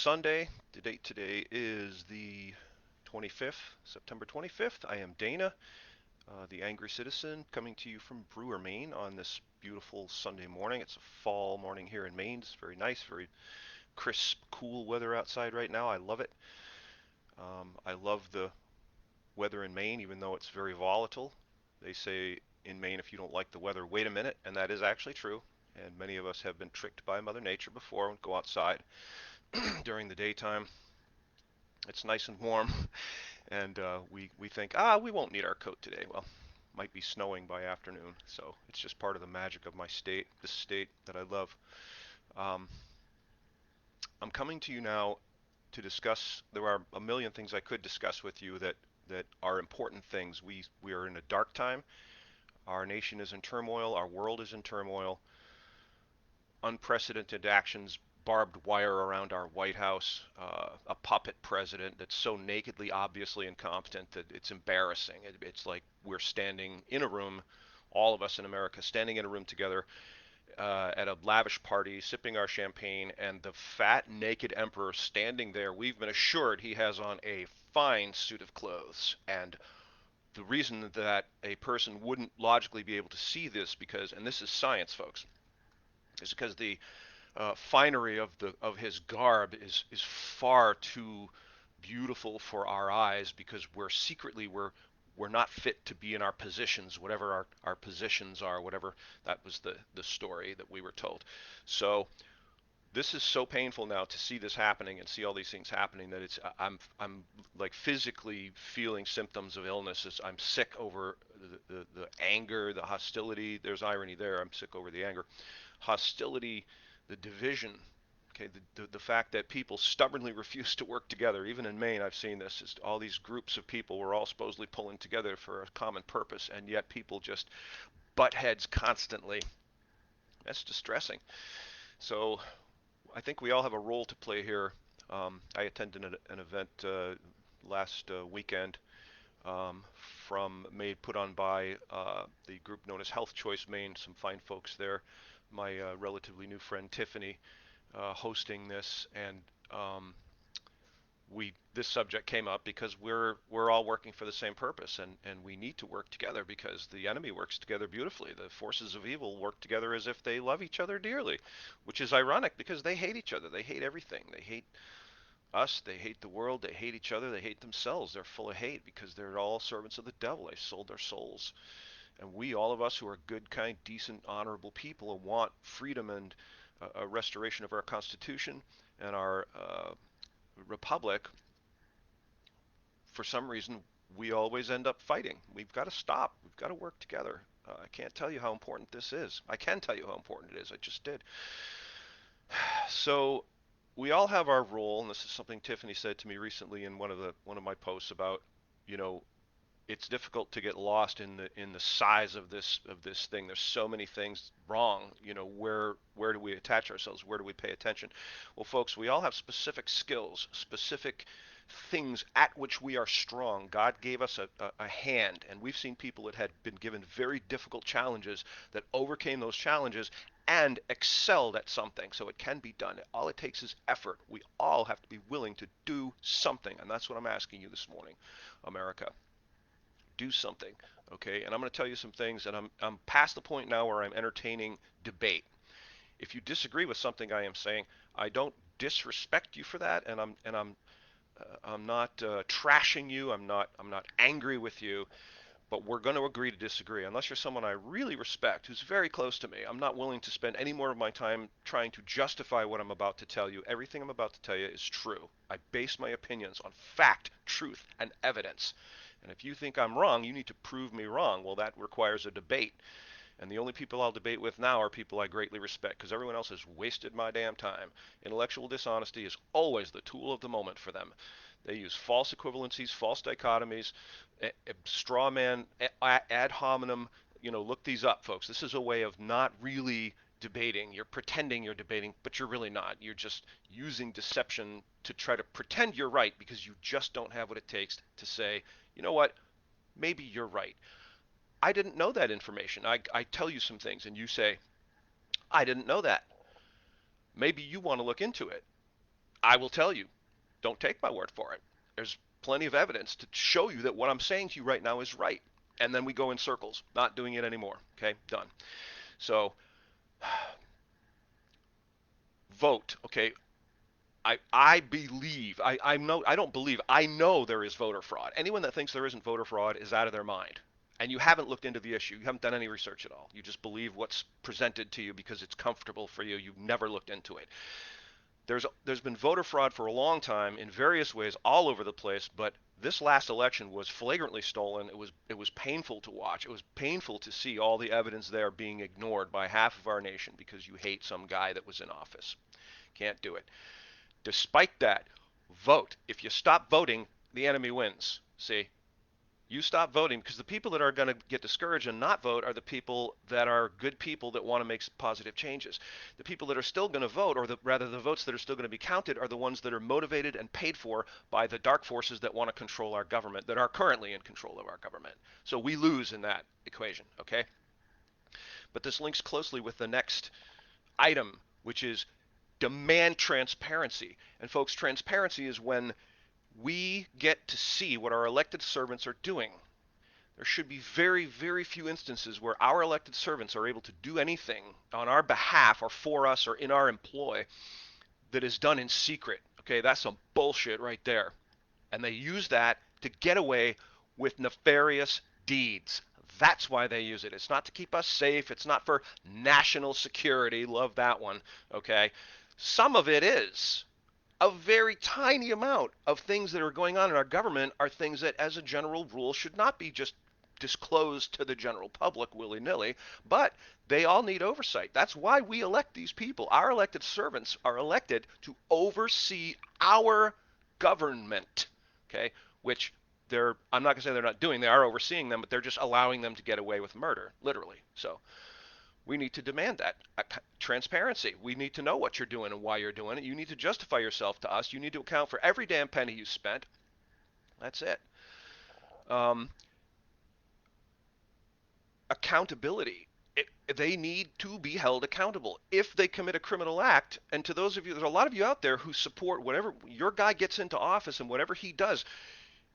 Sunday. The date today is the 25th, September 25th. I am Dana, the Angry Citizen, coming to you from Brewer, Maine on this beautiful Sunday morning. It's a fall morning here in Maine. It's very nice, very crisp, cool weather outside right now. I love it. I love the weather in Maine, even though it's very volatile. They say in Maine, if you don't like the weather, wait a minute, and that is actually true. And many of us have been tricked by Mother Nature before and go outside during the daytime. It's nice and warm, and we think, we won't need our coat today. Well, might be snowing by afternoon, so it's just part of the magic of my state, this state that I love. Um, I'm coming to you now to discuss. There are a million things I could discuss with you that are important things. We are in a dark time. Our nation is in turmoil. Our world is in turmoil. Unprecedented actions, barbed wire around our White House, a puppet president that's so nakedly, obviously incompetent that it's embarrassing. It's like we're standing in a room, all of us in America, standing in a room together at a lavish party, sipping our champagne, and the fat, naked emperor standing there. We've been assured he has on a fine suit of clothes. And the reason that a person wouldn't logically be able to see this, because, and this is science, folks, is because the finery of his garb is far too beautiful for our eyes because we're not fit to be in our positions, whatever our positions are, whatever that was the story that we were told. So this is so painful now to see this happening and see all these things happening that I'm like physically feeling symptoms of illness. I'm sick over the anger, the hostility. There's irony there. I'm sick over the anger, hostility, the division. Okay, the fact that people stubbornly refuse to work together. Even in Maine, I've seen this. Is all these groups of people were all supposedly pulling together for a common purpose, and yet people just butt heads constantly. That's distressing. So I think we all have a role to play here. I attended an event last weekend from made put on by the group known as Health Choice Maine. Some fine folks there. My relatively new friend Tiffany hosting this, and um, we this subject came up because we're all working for the same purpose, and we need to work together because the enemy works together beautifully. The forces of evil work together as if they love each other dearly, which is ironic because they hate each other. They hate everything. They hate us. They hate the world. They hate each other. They hate themselves. They're full of hate because they're all servants of the devil. They sold their souls. And we, all of us who are good, kind, decent, honorable people, and want freedom and a restoration of our Constitution and our republic, for some reason, we always end up fighting. We've got to stop. We've got to work together. I can't tell you how important this is. I can tell you how important it is. I just did. So we all have our role, and this is something Tiffany said to me recently in one of my posts about, you know, it's difficult to get lost in the size of this thing. There's so many things wrong. You know, where do we attach ourselves? Where do we pay attention? Well, folks, we all have specific skills, specific things at which we are strong. God gave us a hand, and we've seen people that had been given very difficult challenges that overcame those challenges and excelled at something. So it can be done. All it takes is effort. We all have to be willing to do something, and that's what I'm asking you this morning, America. Do something, okay? And I'm going to tell you some things, and I'm past the point now where I'm entertaining debate. If you disagree with something I am saying, I don't disrespect you for that, and I'm not trashing you. I'm not angry with you, but we're going to agree to disagree. Unless you're someone I really respect, who's very close to me, I'm not willing to spend any more of my time trying to justify what I'm about to tell you. Everything I'm about to tell you is true. I base my opinions on fact, truth, and evidence. And if you think I'm wrong, you need to prove me wrong. Well, that requires a debate. And the only people I'll debate with now are people I greatly respect because everyone else has wasted my damn time. Intellectual dishonesty is always the tool of the moment for them. They use false equivalencies, false dichotomies, straw man, ad hominem. You know, look these up, folks. This is a way of not really debating. You're pretending you're debating, but you're really not. You're just using deception to try to pretend you're right because you just don't have what it takes to say, you know what, maybe you're right. I didn't know that information. I tell you some things and you say, I didn't know that. Maybe you want to look into it. I will tell you, don't take my word for it. There's plenty of evidence to show you that what I'm saying to you right now is right. And then we go in circles, not doing it anymore. Okay, done. So vote. Okay, I believe I know I don't believe I know there is voter fraud. Anyone that thinks there isn't voter fraud is out of their mind. And you haven't looked into the issue. You haven't done any research at all. You just believe what's presented to you because it's comfortable for you. You've never looked into it. There's been voter fraud for a long time in various ways all over the place, but this last election was flagrantly stolen. It was painful to watch. It was painful to see all the evidence there being ignored by half of our nation because you hate some guy that was in office. Can't do it. Despite that, vote. If you stop voting, the enemy wins. See? You stop voting because the people that are going to get discouraged and not vote are the people that are good people that want to make positive changes. The people that are still going to vote, or rather the votes that are still going to be counted, are the ones that are motivated and paid for by the dark forces that want to control our government, that are currently in control of our government. So we lose in that equation, okay? But this links closely with the next item, which is demand transparency. And folks, transparency is when we get to see what our elected servants are doing. There should be very, very few instances where our elected servants are able to do anything on our behalf or for us or in our employ that is done in secret. Okay, that's some bullshit right there. And they use that to get away with nefarious deeds. That's why they use it. It's not to keep us safe. It's not for national security. Love that one. Okay. Some of it is. A very tiny amount of things that are going on in our government are things that, as a general rule, should not be just disclosed to the general public willy-nilly, but they all need oversight. That's why we elect these people. Our elected servants are elected to oversee our government, okay? Which I'm not going to say they're not doing, they are overseeing them, but they're just allowing them to get away with murder, literally. So we need to demand that transparency. We need to know what you're doing and why you're doing it. You need to justify yourself to us. You need to account for every damn penny you spent. That's it. Um, Accountability. They need to be held accountable if they commit a criminal act. And to those of you, there's a lot of you out there who support whatever your guy gets into office and whatever he does,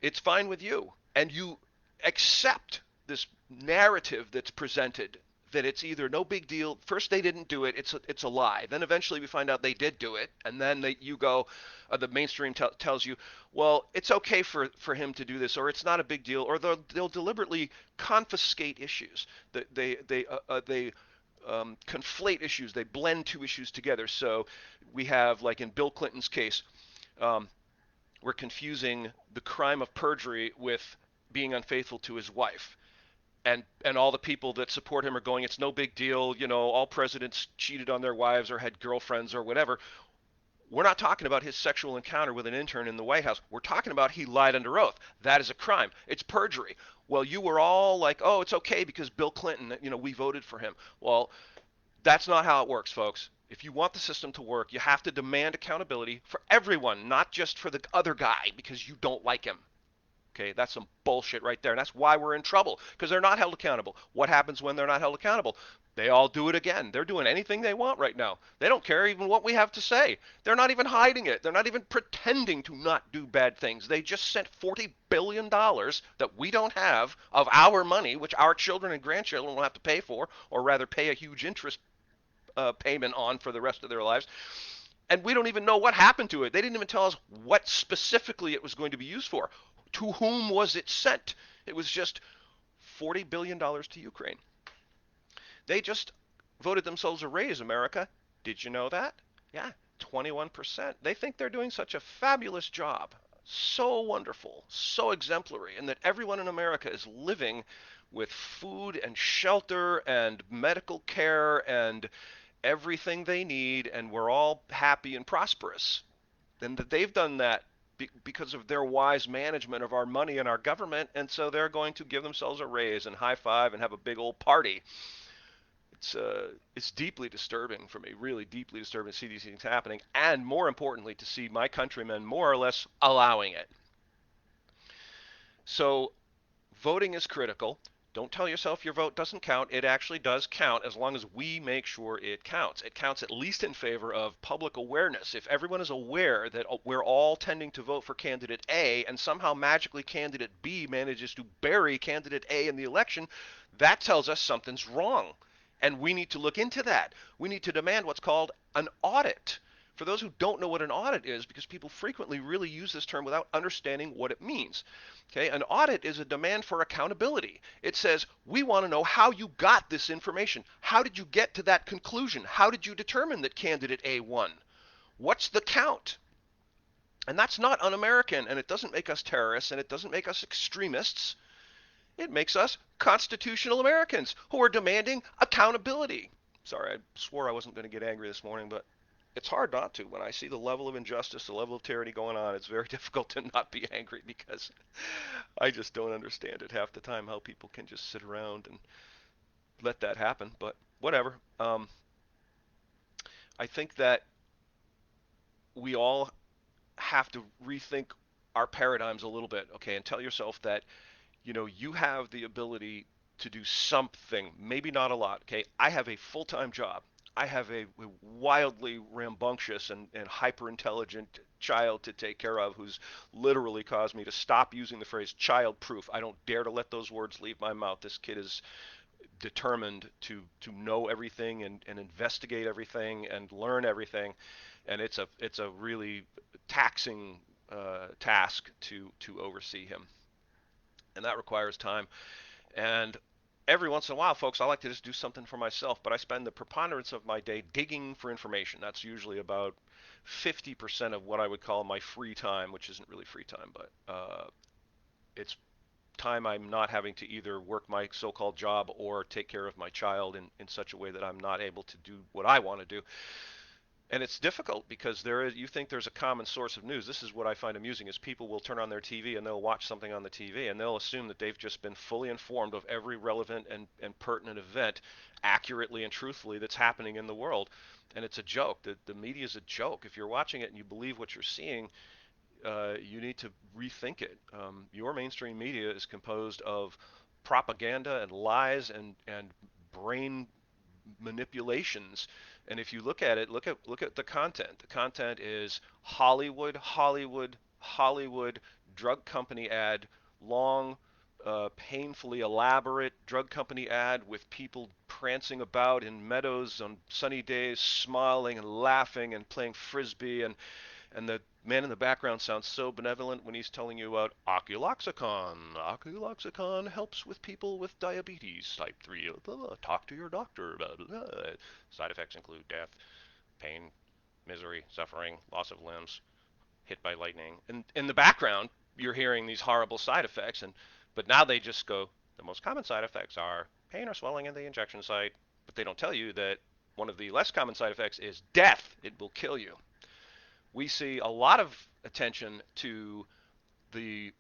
it's fine with you. And you accept this narrative that's presented that it's either no big deal. First, they didn't do it. It's a lie. Then eventually we find out they did do it, and then you go. The mainstream tells you, well, it's okay for him to do this, or it's not a big deal, or they'll deliberately confiscate issues. They conflate issues. They blend two issues together. So we have, like in Bill Clinton's case, um, we're confusing the crime of perjury with being unfaithful to his wife. And all the people that support him are going, it's no big deal, all presidents cheated on their wives or had girlfriends or whatever. We're not talking about his sexual encounter with an intern in the White House. We're talking about he lied under oath. That is a crime. It's perjury. Well, you were all like, oh, it's okay because Bill Clinton, we voted for him. Well, that's not how it works, folks. If you want the system to work, you have to demand accountability for everyone, not just for the other guy because you don't like him. Okay, that's some bullshit right there. And that's why we're in trouble, because they're not held accountable. What happens when they're not held accountable? They all do it again. They're doing anything they want right now. They don't care even what we have to say. They're not even hiding it. They're not even pretending to not do bad things. They just sent $40 billion that we don't have of our money, which our children and grandchildren will have to pay for, or rather pay a huge interest payment on for the rest of their lives. And we don't even know what happened to it. They didn't even tell us what specifically it was going to be used for. To whom was it sent? It was just $40 billion to Ukraine. They just voted themselves a raise, America. Did you know that? Yeah, 21%. They think they're doing such a fabulous job. So wonderful, so exemplary, and that everyone in America is living with food and shelter and medical care and everything they need, and we're all happy and prosperous. And that they've done that because of their wise management of our money and our government, and so they're going to give themselves a raise and high five and have a big old party. It's deeply disturbing for me, really deeply disturbing to see these things happening, and more importantly, to see my countrymen more or less allowing it. So voting is critical. Don't tell yourself your vote doesn't count. It actually does count as long as we make sure it counts. It counts at least in favor of public awareness. If everyone is aware that we're all tending to vote for candidate A and somehow magically candidate B manages to bury candidate A in the election, that tells us something's wrong. And we need to look into that. We need to demand what's called an audit. For those who don't know what an audit is, because people frequently really use this term without understanding what it means. Okay, an audit is a demand for accountability. It says, we want to know how you got this information. How did you get to that conclusion? How did you determine that candidate A won? What's the count? And that's not un-American, and it doesn't make us terrorists, and it doesn't make us extremists. It makes us constitutional Americans who are demanding accountability. Sorry, I swore I wasn't going to get angry this morning, but it's hard not to. When I see the level of injustice, the level of tyranny going on, it's very difficult to not be angry because I just don't understand it half the time how people can just sit around and let that happen. But whatever. I think that we all have to rethink our paradigms a little bit, okay, and tell yourself that you have the ability to do something, maybe not a lot. Okay, I have a full-time job. I have a wildly rambunctious and hyper intelligent child to take care of who's literally caused me to stop using the phrase child proof. I don't dare to let those words leave my mouth. This kid is determined to know everything and investigate everything and learn everything, and it's a really taxing task to oversee him, and that requires time. And every once in a while, folks, I like to just do something for myself, but I spend the preponderance of my day digging for information. That's usually about 50% of what I would call my free time, which isn't really free time, but it's time I'm not having to either work my so-called job or take care of my child in such a way that I'm not able to do what I want to do. And it's difficult because you think there's a common source of news. This is what I find amusing is people will turn on their TV and they'll watch something on the TV and they'll assume that they've just been fully informed of every relevant and pertinent event accurately and truthfully that's happening in the world. And it's a joke. The media is a joke. If you're watching it and you believe what you're seeing, you need to rethink it. Your mainstream media is composed of propaganda and lies and brain manipulations. And if you look at it, look at the content. The content is Hollywood, Hollywood, Hollywood, drug company ad, long, painfully elaborate drug company ad with people prancing about in meadows on sunny days, smiling and laughing and playing frisbee, and the man in the background sounds so benevolent when he's telling you about oculoxicon. Oculoxicon helps with people with diabetes type 3. Talk to your doctor about it. Side effects include death, pain, misery, suffering, loss of limbs, hit by lightning. And in the background, you're hearing these horrible side effects, but now they just go, the most common side effects are pain or swelling in the injection site, but they don't tell you that one of the less common side effects is death. It will kill you. We see a lot of attention to the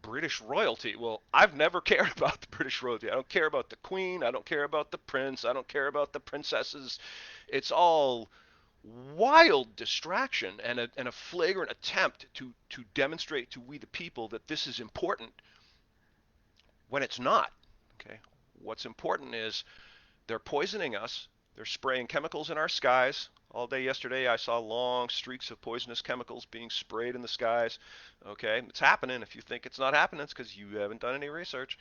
British royalty. Well, I've never cared about the British royalty. I don't care about the Queen. I don't care about the Prince. I don't care about the princesses. It's all wild distraction and a flagrant attempt to demonstrate to we the people that this is important when it's not. Okay, what's important is they're poisoning us. They're spraying chemicals in our skies. All day yesterday, I saw long streaks of poisonous chemicals being sprayed in the skies. Okay, it's happening. If you think it's not happening, it's because you haven't done any research.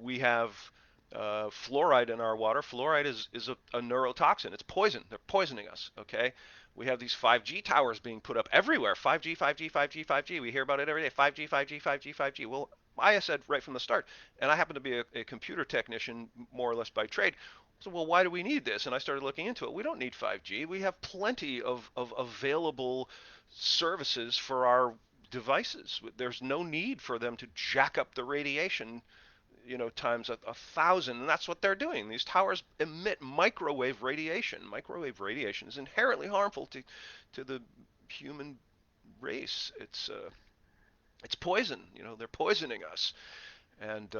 We have fluoride in our water. Fluoride is a neurotoxin. It's poison. They're poisoning us. Okay, we have these 5G towers being put up everywhere. 5G, 5G, 5G, 5G. We hear about it every day. 5G, 5G, 5G, 5G. Well, I said right from the start, and I happen to be a computer technician more or less by trade. So, well, why do we need this? And I started looking into it. We don't need 5G. We have plenty of available services for our devices. There's no need for them to jack up the radiation, times a thousand. And that's what they're doing. These towers emit microwave radiation. Microwave radiation is inherently harmful to the human race. It's poison. They're poisoning us. And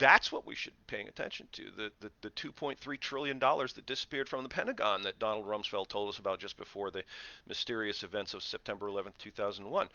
That's what we should be paying attention to. The $2.3 trillion that disappeared from the Pentagon that Donald Rumsfeld told us about just before the mysterious events of September 11th, 2001.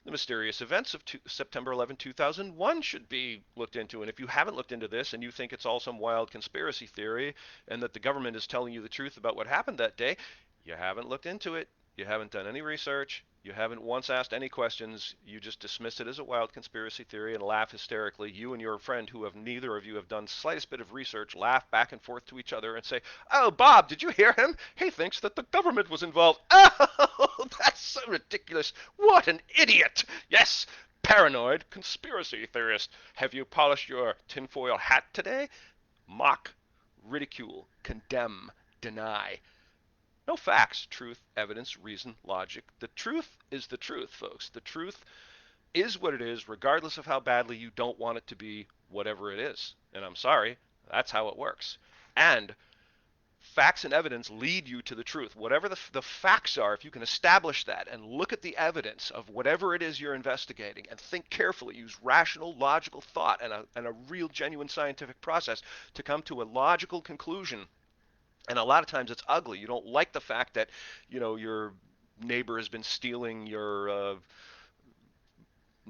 The mysterious events of September 11th, 2001 should be looked into. And if you haven't looked into this and you think it's all some wild conspiracy theory and that the government is telling you the truth about what happened that day, you haven't looked into it. You haven't done any research. You haven't once asked any questions. You just dismiss it as a wild conspiracy theory and laugh hysterically. You and your friend, who have neither of you have done slightest bit of research, laugh back and forth to each other and say, "Oh, Bob, did you hear him? He thinks that the government was involved." Oh, that's so ridiculous. What an idiot. Yes, paranoid conspiracy theorist. Have you polished your tinfoil hat today? Mock, ridicule, condemn, deny. No facts, truth, evidence, reason, logic. The truth is the truth, folks. The truth is what it is, regardless of how badly you don't want it to be, whatever it is. And I'm sorry, that's how it works. And facts and evidence lead you to the truth. Whatever the facts are, if you can establish that and look at the evidence of whatever it is you're investigating and think carefully, use rational, logical thought and a real, genuine scientific process to come to a logical conclusion. And a lot of times it's ugly. You don't like the fact that, your neighbor has been stealing your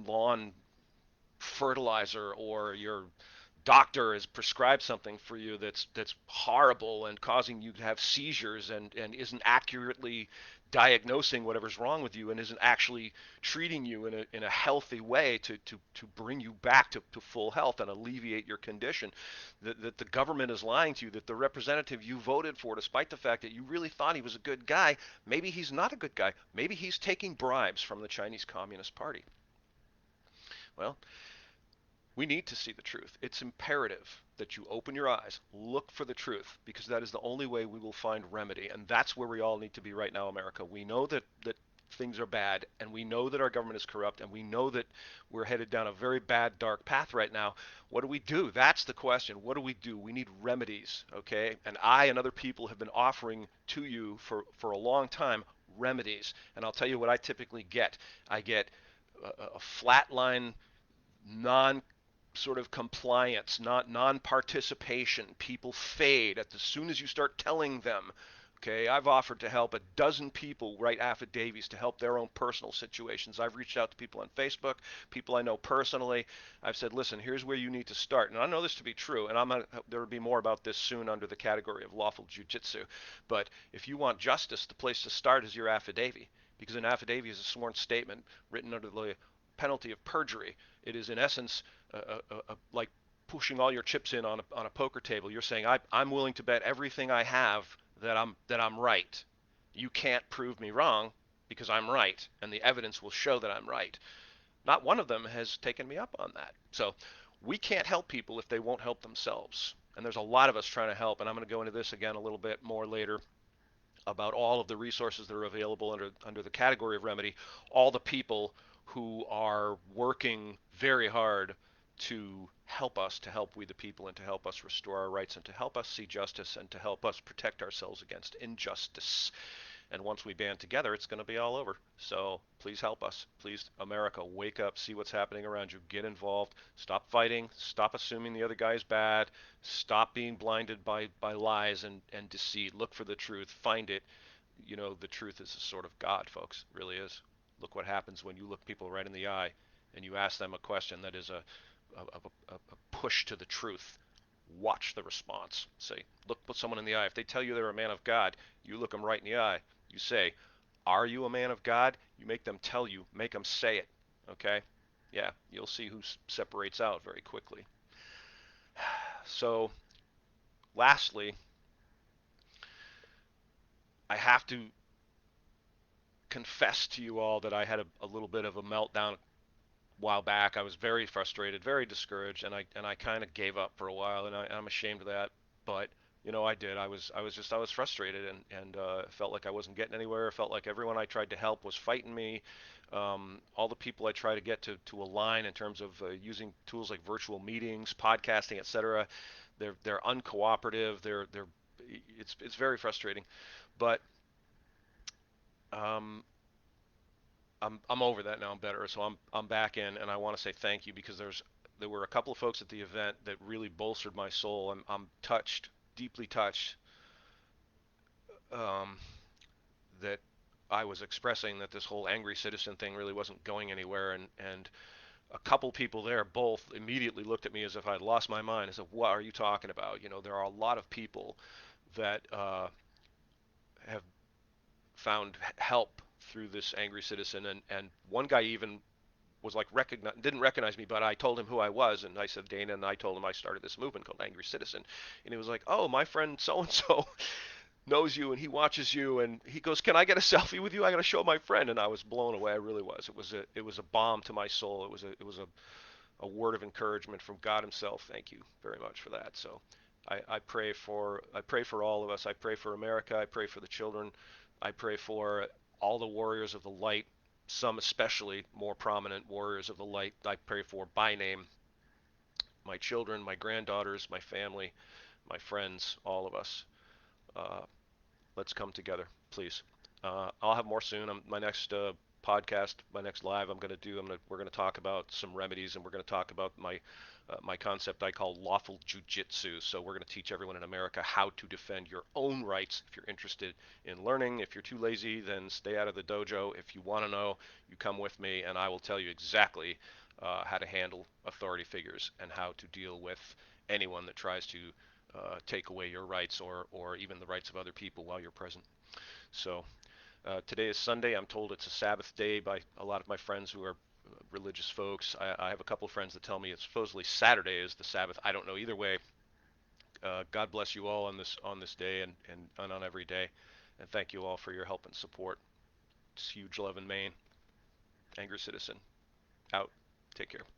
lawn fertilizer, or your doctor has prescribed something for you that's horrible and causing you to have seizures, and isn't accurately diagnosing whatever's wrong with you, and isn't actually treating you in a healthy way to bring you back to full health and alleviate your condition. That the government is lying to you, that the representative you voted for, despite the fact that you really thought he was a good guy, maybe he's not a good guy. Maybe he's taking bribes from the Chinese Communist Party. Well, we need to see the truth. It's imperative that you open your eyes, look for the truth, because that is the only way we will find remedy. And that's where we all need to be right now, America. We know that things are bad, and we know that our government is corrupt, and we know that we're headed down a very bad, dark path right now. What do we do? That's the question. What do we do? We need remedies, okay? And I and other people have been offering to you for a long time remedies. And I'll tell you what I typically get. I get a flatline, non sort of compliance, not non-participation. People fade as soon as you start telling them. Okay, I've offered to help a dozen people write affidavits to help their own personal situations. I've reached out to people on Facebook, people I know personally. I've said, listen, here's where you need to start. And I know this to be true, and there will be more about this soon under the category of lawful jujitsu. But if you want justice, the place to start is your affidavit, because an affidavit is a sworn statement written under the penalty of perjury. It is in essence like pushing all your chips in on a poker table. You're saying I'm willing to bet everything I have that I'm right. You can't prove me wrong because I'm right, and the evidence will show that I'm right. Not one of them has taken me up on that. So we can't help people if they won't help themselves. And there's a lot of us trying to help, and I'm going to go into this again a little bit more later about all of the resources that are available under the category of remedy, all the people who are working very hard to help us, to help we the people, and to help us restore our rights, and to help us see justice, and to help us protect ourselves against injustice. And once we band together, it's going to be all over. So please help us. Please, America, wake up, see what's happening around you, get involved, stop fighting, stop assuming the other guy is bad, stop being blinded by lies and deceit. Look for the truth, find it. The truth is a sort of God, folks. It really is. Look what happens when you look people right in the eye and you ask them a question that is a push to the truth. Watch the response. Say, look someone in the eye. If they tell you they're a man of God, you look them right in the eye. You say, are you a man of God? You make them tell you, make them say it. Okay? Yeah, you'll see who separates out very quickly. So, lastly, I have to confess to you all that I had a little bit of a meltdown a while back. I was very frustrated, very discouraged, and I kind of gave up for a while, and I'm ashamed of that. But I did. I was frustrated, and felt like I wasn't getting anywhere. Felt like everyone I tried to help was fighting me. All the people I try to get to align in terms of using tools like virtual meetings, podcasting, etc. They're uncooperative. It's very frustrating. But um, I'm over that now. I'm better, so I'm back in, and I want to say thank you, because there were a couple of folks at the event that really bolstered my soul. I'm touched, deeply touched, um, that I was expressing that this whole angry citizen thing really wasn't going anywhere, and a couple people there both immediately looked at me as if I'd lost my mind. I said, "What are you talking about?" You know, there are a lot of people that have found help through this angry citizen, and one guy even was like didn't recognize me, but I told him who I was, and I said Dana, and I told him I started this movement called Angry Citizen, and he was like, "Oh, my friend so and so knows you, and he watches you," and he goes, "Can I get a selfie with you? I got to show my friend." And I was blown away. I really was. It was a balm to my soul. It was a word of encouragement from God Himself. Thank you very much for that. So I pray for all of us. I pray for America. I pray for the children. I pray for all the warriors of the light, some especially more prominent warriors of the light. I pray for by name my children, my granddaughters, my family, my friends, all of us. Uh, let's come together, please. I'll have more soon. My next podcast, my next live, we're going to talk about some remedies, and we're going to talk about my concept I call lawful jujitsu. So we're going to teach everyone in America how to defend your own rights. If you're interested in learning, if you're too lazy, then stay out of the dojo. If you want to know, you come with me, and I will tell you exactly how to handle authority figures and how to deal with anyone that tries to take away your rights or even the rights of other people while you're present. So today is Sunday. I'm told it's a Sabbath day by a lot of my friends who are religious folks. I have a couple of friends that tell me it's supposedly Saturday is the Sabbath. I don't know either way. God bless you all on this day and on every day, and thank you all for your help and support. It's huge love in Maine. Angry Citizen out. Take care.